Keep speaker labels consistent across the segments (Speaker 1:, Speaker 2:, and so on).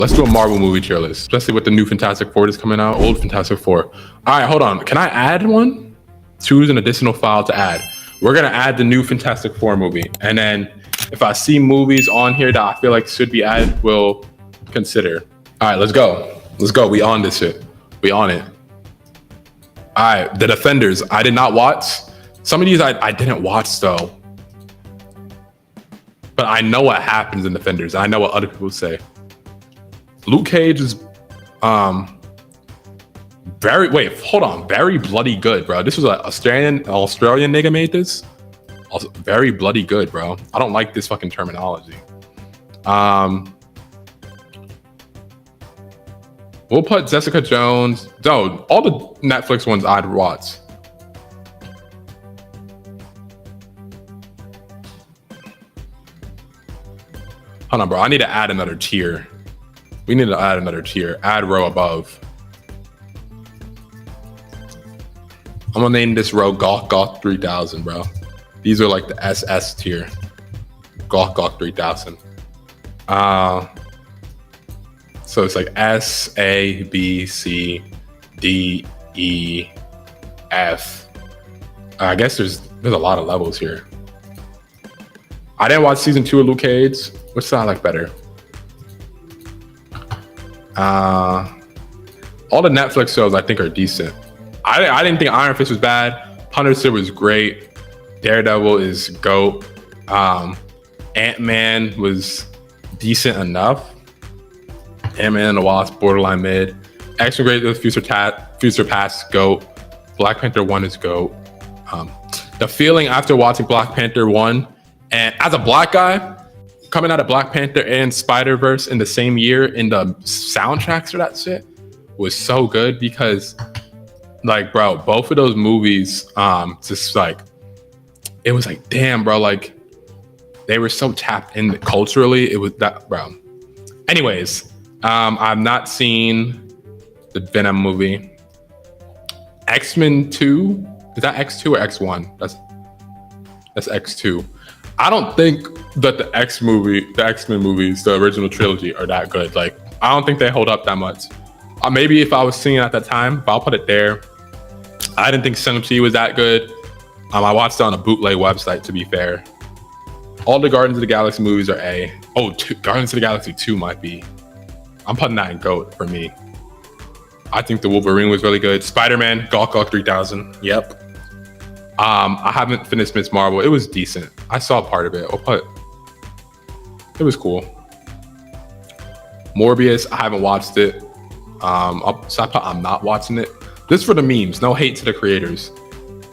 Speaker 1: Let's do a Marvel movie tier list, especially with the new Fantastic Four that's coming out. Old Fantastic Four. All right, hold on. Can I add one? Choose an additional file to add. We're gonna add the new Fantastic Four movie, and then if I see movies on here that I feel like should be added, we'll consider. All right, let's go. Let's go. We on this shit. We on it. All right, The Defenders. I did not watch. Some of these I didn't watch though, but I know what happens in Defenders. I know what other people say. Luke Cage is very bloody good, bro. This was an Australian nigga made this. Also, very bloody good, bro. I don't like this fucking terminology. We'll put Jessica Jones. No, all the Netflix ones I'd watch. Hold on, bro. I need to add another tier. We need to add another tier. Add row above. I'm gonna name this row Gawk 3000, bro. These are like the SS tier. Gawk 3000. So it's like S, A, B, C, D, E, F. I guess there's a lot of levels here. I didn't watch season 2 of Luke Cage. Which sound like better? All the Netflix shows I think are decent. I didn't think Iron Fist was bad. Punisher was great. Daredevil is GOAT. Ant-Man was decent enough. Ant-Man and the Wasp, borderline mid. X-Men Great with Future Past, GOAT. Black Panther 1 is GOAT. The feeling after watching Black Panther 1, and as a black guy, coming out of Black Panther and Spider-Verse in the same year, in the soundtracks for that shit was so good because, like, bro, both of those movies, just like, it was like, damn, bro, like, they were so tapped in culturally. It was that, bro. Anyways, I've not seen the Venom movie. X-Men 2, is that X2 or X1? That's X2. I don't think that the X-Men movies, the original trilogy, are that good. Like, I don't think they hold up that much. Maybe if I was seeing it at that time, but I'll put it there. I didn't think Shang-Chi was that good. I watched it on a bootleg website, to be fair. All the Guardians of the Galaxy movies are A. Oh, Guardians of the Galaxy 2 might be. I'm putting that in GOAT for me. I think the Wolverine was really good. Spider-Man, Gawk 3000. Yep. I haven't finished Ms. Marvel. It was decent. I saw part of it. It was cool. Morbius, I haven't watched it. I'm not watching it. This is for the memes. No hate to the creators.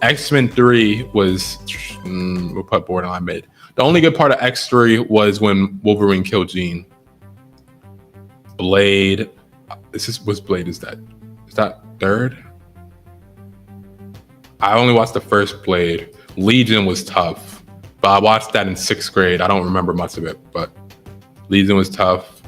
Speaker 1: X-Men 3 was, we'll put borderline mid. The only good part of X3 was when Wolverine killed Jean. Blade. Blade is that third? I only watched the first Blade. Legion was tough, but I watched that in 6th grade. I don't remember much of it, but Legion was tough.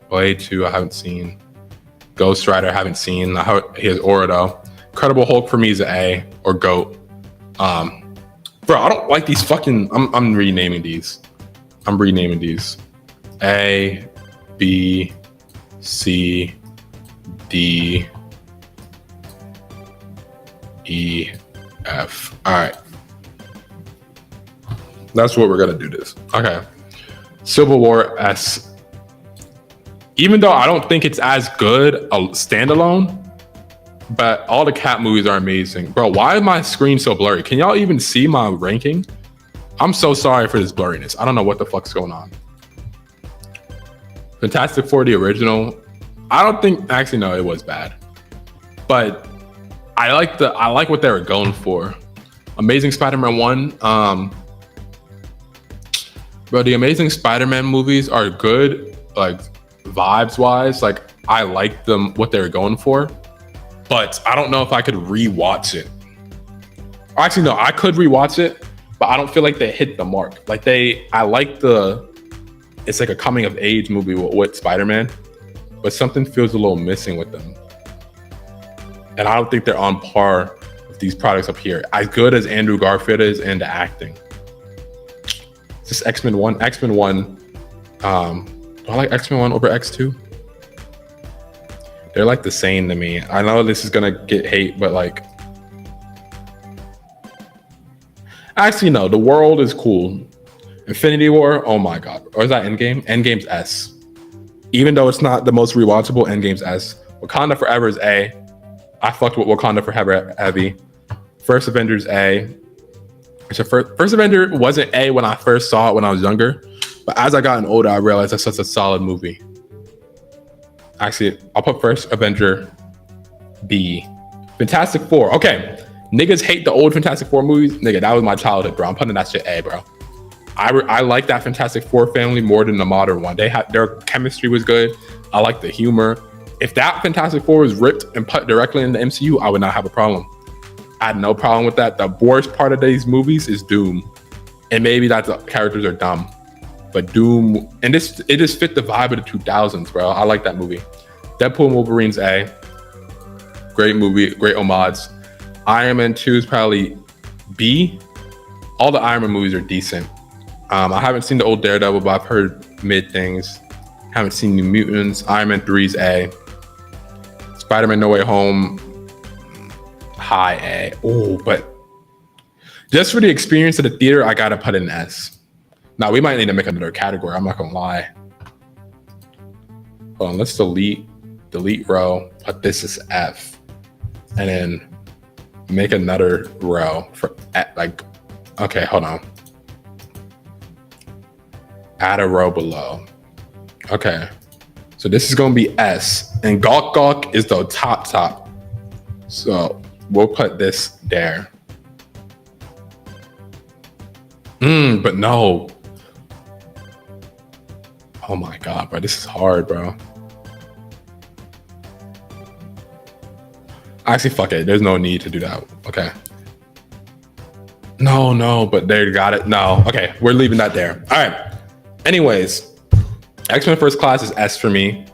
Speaker 1: Blade 2, I haven't seen. Ghost Rider, I haven't seen. He has Aura though. Incredible Hulk for me is an A or GOAT. Bro, I don't like these fucking. I'm renaming these. A, B, C, D, E, F. All right. That's what we're gonna do this. Okay. Civil War S. Even though I don't think it's as good a standalone, but all the Cap movies are amazing. Bro, why is my screen so blurry? Can y'all even see my ranking? I'm so sorry for this blurriness. I don't know what the fuck's going on. Fantastic Four, the original. I don't think, actually, no, it was bad. But I like what they were going for. Amazing Spider-Man 1. Bro, the Amazing Spider-Man movies are good, like, vibes wise. Like, I like them, what they were going for. But I don't know if I could rewatch it. Actually, no, I could rewatch it, but I don't feel like they hit the mark. Like, it's like a coming of age movie with Spider-Man, but something feels a little missing with them. And I don't think they're on par with these products up here. As good as Andrew Garfield is and the acting. Just X-Men 1, Do I like X-Men 1 over X2? They're like the same to me. I know this is gonna get hate, but like, actually no, the world is cool. Infinity War, oh my god. Or is that Endgame? Endgame's S. Even though it's not the most rewatchable, Endgame's S. Wakanda Forever is A. I fucked with Wakanda Forever heavy. First Avengers A. So first Avenger wasn't A when I first saw it when I was younger, but as I gotten older, I realized that's such a solid movie. Actually, I'll put First Avenger B. Fantastic Four. Okay, niggas hate the old Fantastic Four movies. Nigga, that was my childhood, bro. I'm putting that shit A, bro. I like that Fantastic Four family more than the modern one. Their chemistry was good. I like the humor. If that Fantastic Four was ripped and put directly in the MCU, I would not have a problem. I had no problem with that. The worst part of these movies is Doom. And maybe that the characters are dumb. But Doom, and it just fit the vibe of the 2000s, bro. I like that movie. Deadpool and Wolverine's A. Great movie, great homage. Iron Man 2 is probably B. All the Iron Man movies are decent. I haven't seen the old Daredevil, but I've heard mid things. Haven't seen New Mutants. Iron Man 3's A. Spider-Man No Way Home, high A. Oh, but just for the experience of the theater, I gotta put in S. Now, we might need to make another category. I'm not gonna lie. Hold on, let's delete row, put this as F, and then make another row for like, okay, hold on. Add a row below. Okay, so this is gonna be S, and Gawk Gawk is the top. So we'll put this there. But no. Oh my god, bro, this is hard, bro. Actually, fuck it. There's no need to do that. Okay. No, but they got it. No. Okay, we're leaving that there. All right. Anyways, X-Men First Class is S for me.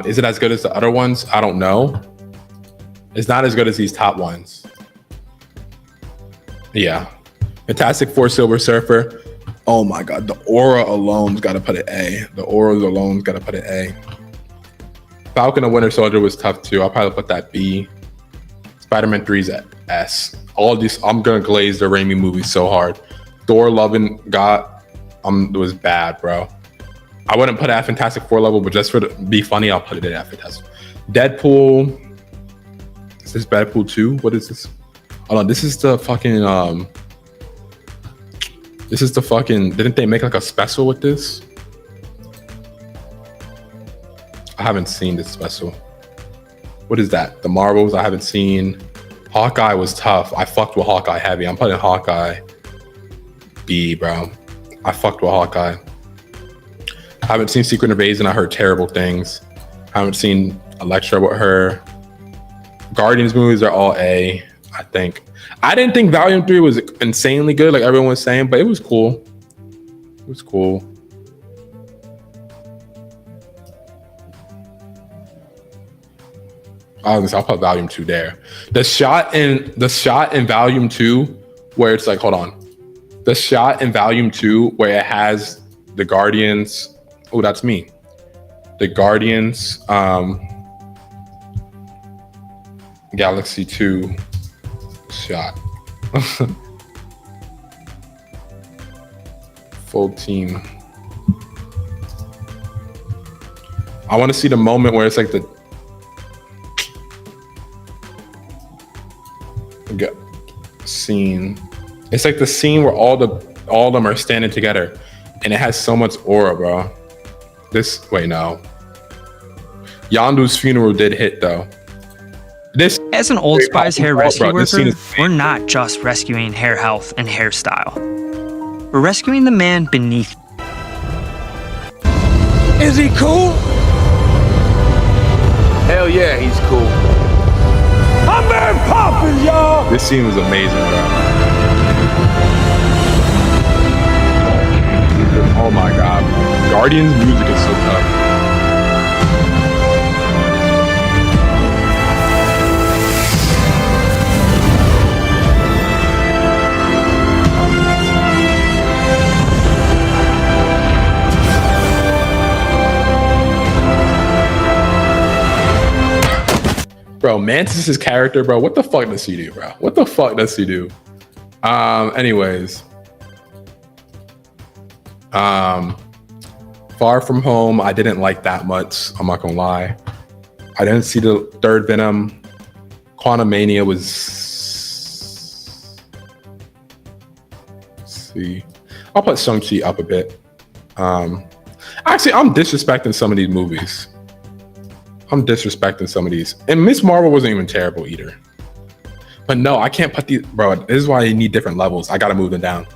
Speaker 1: Is it as good as the other ones? I don't know. It's not as good as these top ones. Yeah. Fantastic Four Silver Surfer. Oh my god, the aura alone's got to put it A. The aura alone's got to put it A. Falcon and Winter Soldier was tough too. I'll probably put that B. Spider-Man 3's at S. All these, I'm gonna glaze the Raimi movies so hard. Thor, Love and God, it was bad, bro. I wouldn't put it at Fantastic Four level, but just for be funny, I'll put it at Fantastic. Deadpool. Is this Deadpool 2? What is this? Hold on, this is the fucking didn't they make like a special with this? I haven't seen this special. What is that? The Marvels I haven't seen. Hawkeye was tough. I fucked with Hawkeye heavy. I'm putting Hawkeye B, bro. I fucked with Hawkeye. I haven't seen Secret Invasion. I heard terrible things. I haven't seen Elektra with her. Guardians movies are all A, I think. I didn't think Volume 3 was insanely good, like everyone was saying, but it was cool. It was cool. I'll put Volume 2 there. The shot in Volume 2 where it's like, hold on. The shot in Volume 2 where it has the Guardians. Oh, that's me. The Guardians Galaxy 2 shot. Full team. I want to see the moment where it's like the scene. It's like the scene where all of them are standing together, and it has so much aura, bro. Wait, no. Yondu's funeral did hit though.
Speaker 2: As an Old Spice hair rescue worker, we're not just rescuing hair health and hairstyle. We're rescuing the man beneath.
Speaker 3: Is he cool?
Speaker 4: Hell yeah, he's cool.
Speaker 3: I'm Mary Poppins, y'all!
Speaker 1: This scene was amazing, bro. Oh my god. Guardians music is so tough. Bro, Mantis's character, bro, what the fuck does he do, bro? What the fuck does he do? Anyways. Far From Home, I didn't like that much. I'm not gonna lie. I didn't see the third Venom. Quantumania was... Let's see. I'll put Shang-Chi up a bit. Actually, I'm disrespecting some of these movies. And Miss Marvel wasn't even terrible either. But no, I can't put these... Bro, this is why you need different levels. I gotta move them down.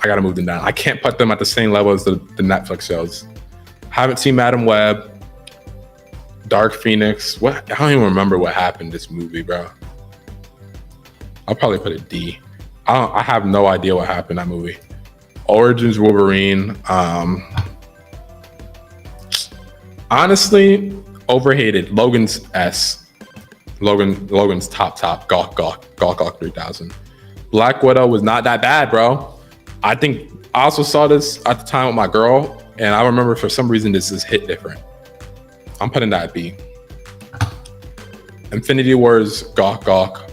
Speaker 1: I can't put them at the same level as the Netflix shows. Haven't seen Madam Web. Dark Phoenix. What? I don't even remember what happened in this movie, bro. I'll probably put a D. I have no idea what happened in that movie. Origins Wolverine. Honestly, overhated. Logan's S. Logan's top. Gawk 3000. Black Widow was not that bad, bro. I think I also saw this at the time with my girl, and I remember for some reason this is hit different. I'm putting that at B. Infinity Wars, Gawk.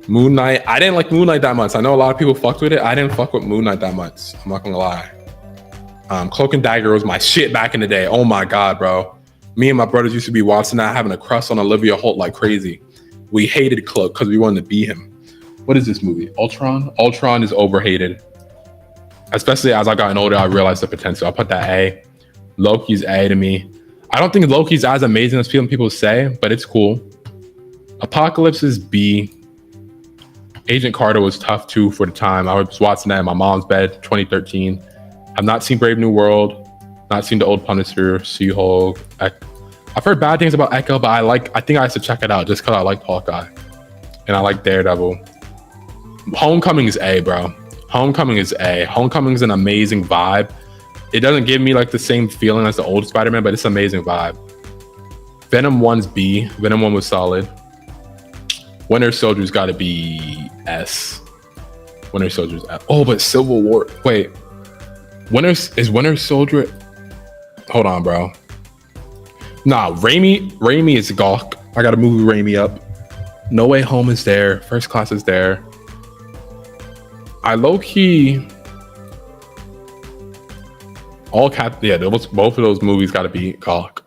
Speaker 1: Moon Knight. I didn't like Moon Knight that much. I know a lot of people fucked with it. I didn't fuck with Moon Knight that much. I'm not gonna lie. Cloak and Dagger was my shit back in the day. Oh my god, bro. Me and my brothers used to be watching that, having a crush on Olivia Holt like crazy. We hated Cloak because we wanted to be him. What is this movie? Ultron? Ultron is overhated. Especially as I gotten older, I realized the potential. I'll put that A. Loki's A to me. I don't think Loki's as amazing as people say, but it's cool. Apocalypse is B. Agent Carter was tough too for the time. I was watching that in my mom's bed, 2013. I've not seen Brave New World, not seen The Old Punisher, She-Hulk. I've heard bad things about Echo, but I think I have to check it out just because I like Hawkeye. And I like Daredevil. Homecoming is A, bro. Homecoming is A. Homecoming is an amazing vibe. It doesn't give me like the same feeling as the old Spider-Man, but it's an amazing vibe. Venom 1's B. Venom 1 was solid. Winter Soldier's got to be S. Winter Soldier's F. Oh, but Civil War. Wait. Is Winter Soldier? Hold on, bro. Nah, Raimi is Gawk. I got to move Raimi up. No Way Home is there. First Class is there. I low-key... both of those movies got to be Gawk.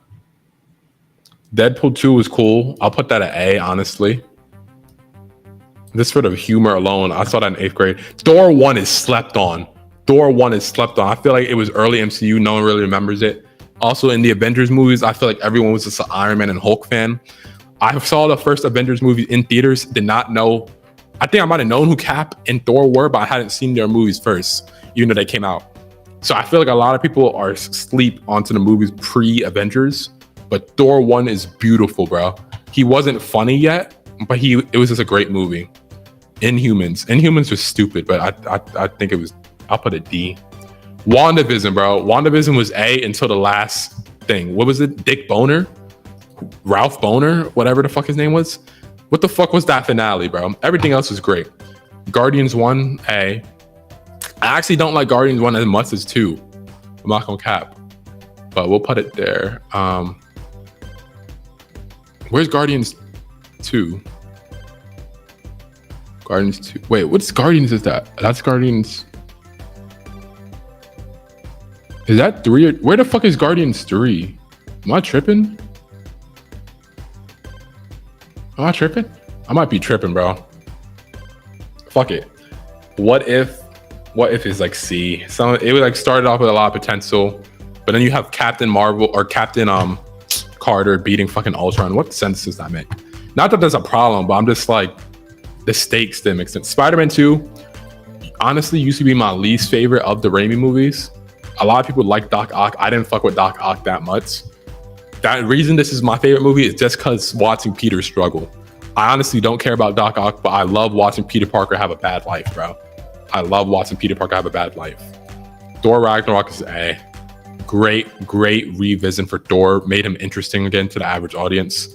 Speaker 1: Deadpool 2 was cool. I'll put that at A, honestly. Just for the humor alone. I saw that in 8th grade. Thor 1 is slept on. I feel like it was early MCU. No one really remembers it. Also, in the Avengers movies, I feel like everyone was just an Iron Man and Hulk fan. I saw the first Avengers movie in theaters. Did not know. I think I might have known who Cap and Thor were, but I hadn't seen their movies first, even though they came out. So I feel like a lot of people are asleep onto the movies pre-Avengers, but Thor 1 is beautiful, bro. He wasn't funny yet, but it was just a great movie. Inhumans was stupid, but I think it was, I'll put a D. WandaVision, bro. WandaVision was A until the last thing. What was it? Dick Boner? Ralph Boner? Whatever the fuck his name was. What the fuck was that finale, bro? Everything else was great. Guardians 1, A. I actually don't like Guardians 1 as much as 2. I'm not gonna cap. But we'll put it there. Where's Guardians 2? Guardians 2. Wait, what's Guardians is that? That's Guardians. Is that 3? Where the fuck is Guardians 3? Am I tripping? I might be tripping, bro. Fuck it. What if is like C? It would like started off with a lot of potential, but then you have Captain Marvel or Captain Carter beating fucking Ultron. What sense does that make? Not that there's a problem, but I'm just like, the stakes didn't make sense. Spider-Man 2, honestly, used to be my least favorite of the Raimi movies. A lot of people like Doc Ock. I didn't fuck with Doc Ock that much. That reason this is my favorite movie is just because watching Peter struggle. I honestly don't care about Doc Ock, but I love watching Peter Parker have a bad life, bro. I love watching Peter Parker have a bad life. Thor Ragnarok is A. Great revision for Thor. Made him interesting again to the average audience.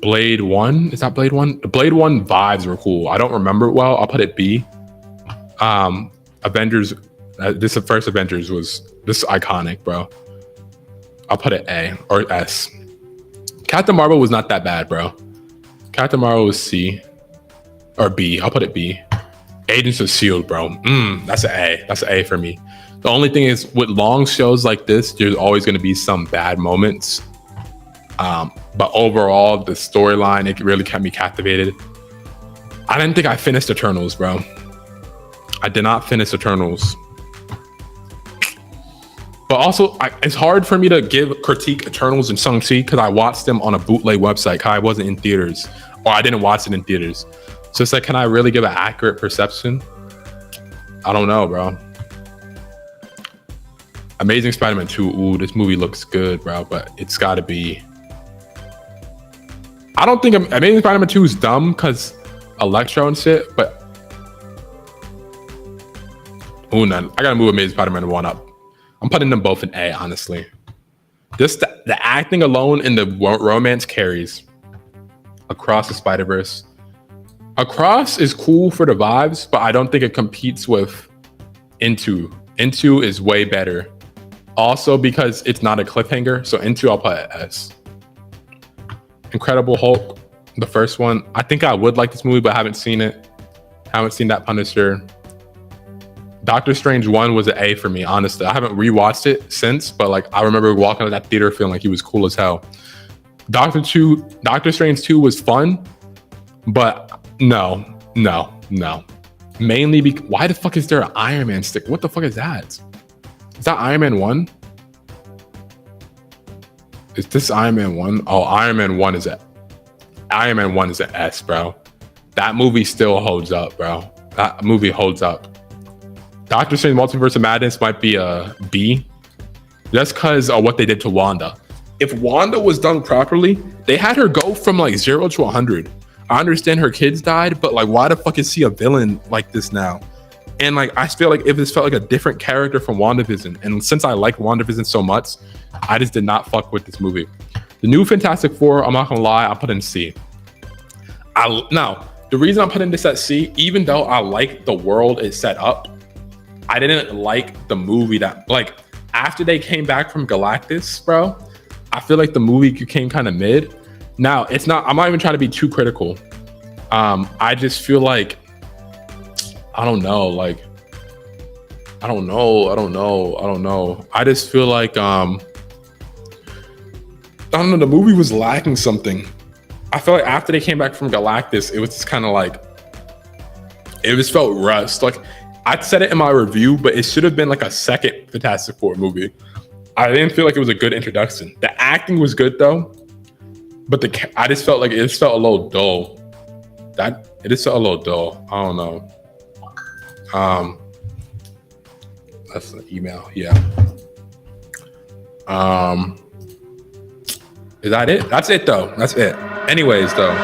Speaker 1: Blade 1, is that Blade 1? The Blade 1 vibes were cool. I don't remember it well. I'll put it B. Avengers, the first Avengers was this iconic, bro. I'll put it A or S. Captain Marvel was not that bad, bro. Captain Marvel was C or B. I'll put it B. Agents of S.H.I.E.L.D., bro. That's an A. That's an A for me. The only thing is with long shows like this, there's always going to be some bad moments. But overall, the storyline, it really kept me captivated. I didn't think I finished Eternals, bro. I did not finish Eternals. But also, it's hard for me to critique Eternals and Shang-Chi because I watched them on a bootleg website. I wasn't in theaters, or I didn't watch it in theaters. So it's like, can I really give an accurate perception? I don't know, bro. Amazing Spider-Man 2. Ooh, this movie looks good, bro, but it's got to be... I don't think Amazing Spider-Man 2 is dumb because Electro and shit, but... Ooh, no, I got to move Amazing Spider-Man 1 up. I'm putting them both in A, honestly. Just the acting alone and the romance carries. Across the Spider-Verse. Across is cool for the vibes, but I don't think it competes with Into. Into is way better. Also because it's not a cliffhanger, so Into I'll put at S. Incredible Hulk, the first one. I think I would like this movie, but I haven't seen it. Haven't seen that Punisher. Doctor Strange 1 was an A for me, honestly. I haven't rewatched it since, but like I remember walking out of that theater feeling like he was cool as hell. Doctor Strange 2 was fun, but no. Mainly why the fuck is there an Iron Man stick? What the fuck is that? Is that Iron Man 1? Is this Iron Man 1? Oh, Iron Man 1 is an S, bro. That movie still holds up, bro. That movie holds up. Doctor Strange Multiverse of Madness might be a B, just because of what they did to Wanda. If Wanda was done properly, they had her go from like 0 to 100. I understand her kids died, but like, why the fuck is she a villain like this now? And like, I feel like if this felt like a different character from WandaVision, and since I like WandaVision so much, I just did not fuck with this movie. The new Fantastic Four, I'm not gonna lie, I put in C. Now, the reason I'm putting this at C, even though I like the world it set up, I didn't like the movie that, like, after they came back from Galactus, bro, I feel like the movie came kind of mid. Now, I'm not even trying to be too critical. I just feel like, I don't know. I just feel like, I don't know, the movie was lacking something. I feel like after they came back from Galactus, it was just kind of like, it just felt rushed. Like, I said it in my review, but it should have been like a second Fantastic Four movie. I didn't feel like it was a good introduction. The acting was good though, but I just felt like it just felt a little dull. It just felt a little dull. I don't know. That's the email. Yeah. Is that it? That's it though. That's it. Anyways though.